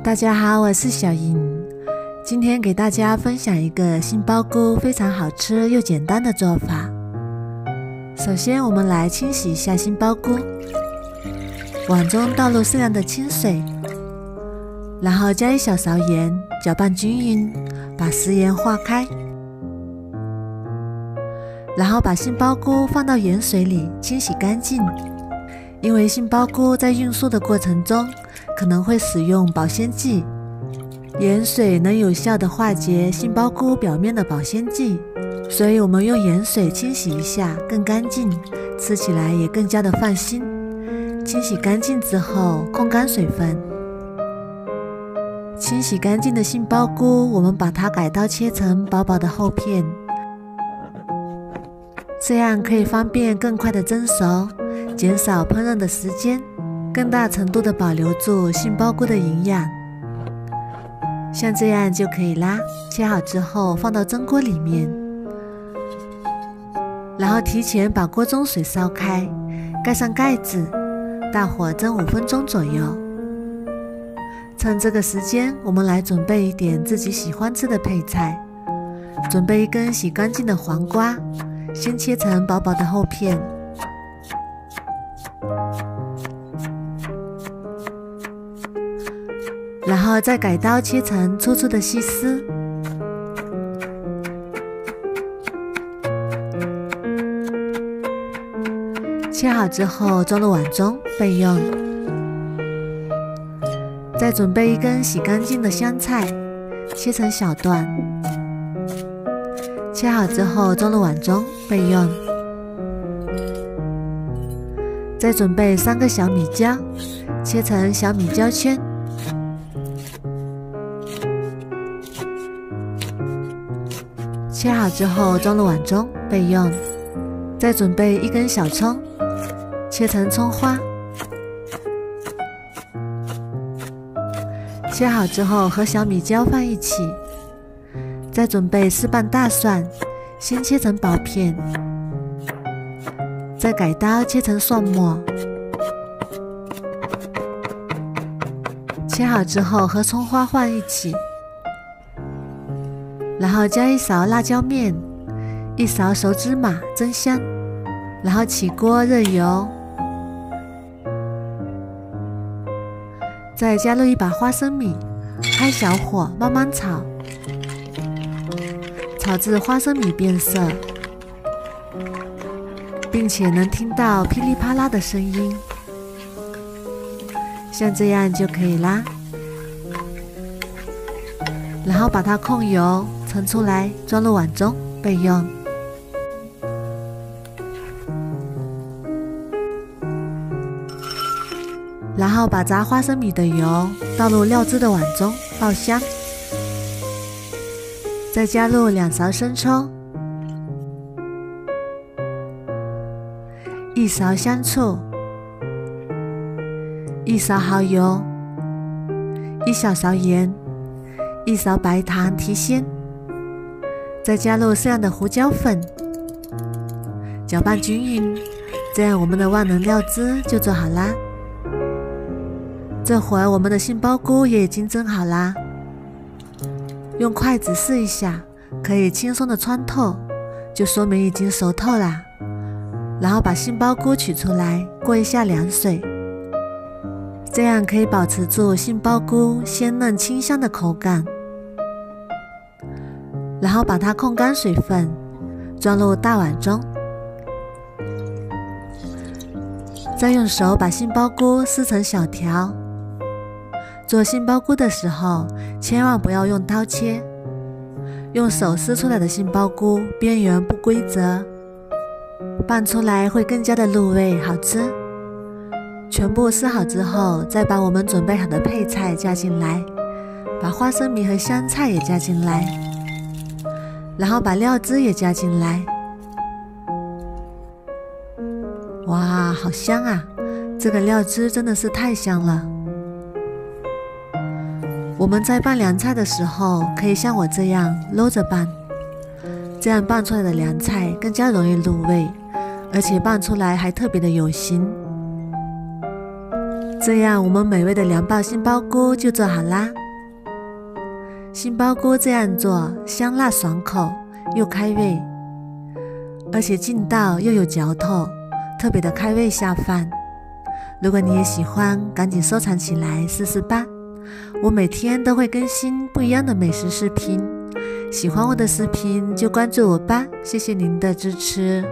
大家好，我是小莹，今天给大家分享一个杏鲍菇非常好吃又简单的做法。首先，我们来清洗一下杏鲍菇，碗中倒入适量的清水，然后加一小勺盐，搅拌均匀，把食盐化开，然后把杏鲍菇放到盐水里清洗干净。因为杏鲍菇在运输的过程中可能会使用保鲜剂，盐水能有效地化解杏鲍菇表面的保鲜剂，所以我们用盐水清洗一下更干净，吃起来也更加的放心。清洗干净之后控干水分。清洗干净的杏鲍菇，我们把它改刀切成薄薄的厚片，这样可以方便更快的蒸熟，减少烹饪的时间，更大程度的保留住杏鲍菇的营养。像这样就可以啦。切好之后放到蒸锅里面，然后提前把锅中水烧开，盖上盖子，大火蒸5分钟左右。趁这个时间，我们来准备一点自己喜欢吃的配菜。准备一根洗干净的黄瓜，先切成薄薄的厚片，然后再改刀切成粗粗的细丝。切好之后装入碗中备用。再准备一根洗干净的香菜，切成小段。切好之后装入碗中备用。再准备3个小米椒，切成小米椒圈。切好之后装入碗中备用。再准备1根小葱，切成葱花。切好之后和小米椒放一起。再准备4瓣大蒜，先切成薄片，再改刀切成蒜末。切好之后和葱花放一起，然后加1勺辣椒面，1勺熟芝麻增香，然后起锅热油，再加入1把花生米，开小火慢慢炒，炒至花生米变色，并且能听到噼里啪啦的声音，像这样就可以啦。然后把它控油，盛出来装入碗中备用。然后把炸花生米的油倒入料汁的碗中爆香，再加入2勺生抽，1勺香醋，1勺蚝油，1小勺盐，1勺白糖提鲜，再加入适量的胡椒粉，搅拌均匀，这样我们的万能料汁就做好啦。这会儿我们的杏鲍菇也已经蒸好啦，用筷子试一下，可以轻松的穿透，就说明已经熟透啦。然后把杏鲍菇取出来，过一下凉水，这样可以保持住杏鲍菇鲜嫩清香的口感。然后把它控干水分，装入大碗中，再用手把杏鲍菇撕成小条。做杏鲍菇的时候，千万不要用刀切，用手撕出来的杏鲍菇边缘不规则，拌出来会更加的入味好吃。全部撕好之后，再把我们准备好的配菜加进来，把花生米和香菜也加进来，然后把料汁也加进来。哇，好香啊！这个料汁真的是太香了。我们在拌凉菜的时候，可以像我这样搂着拌，这样拌出来的凉菜更加容易入味，而且拌出来还特别的有型。这样我们美味的凉拌杏鲍菇就做好啦。杏鲍菇这样做香辣爽口又开胃，而且劲道又有嚼头，特别的开胃下饭。如果你也喜欢，赶紧收藏起来试试吧。我每天都会更新不一样的美食视频，喜欢我的视频就关注我吧，谢谢您的支持。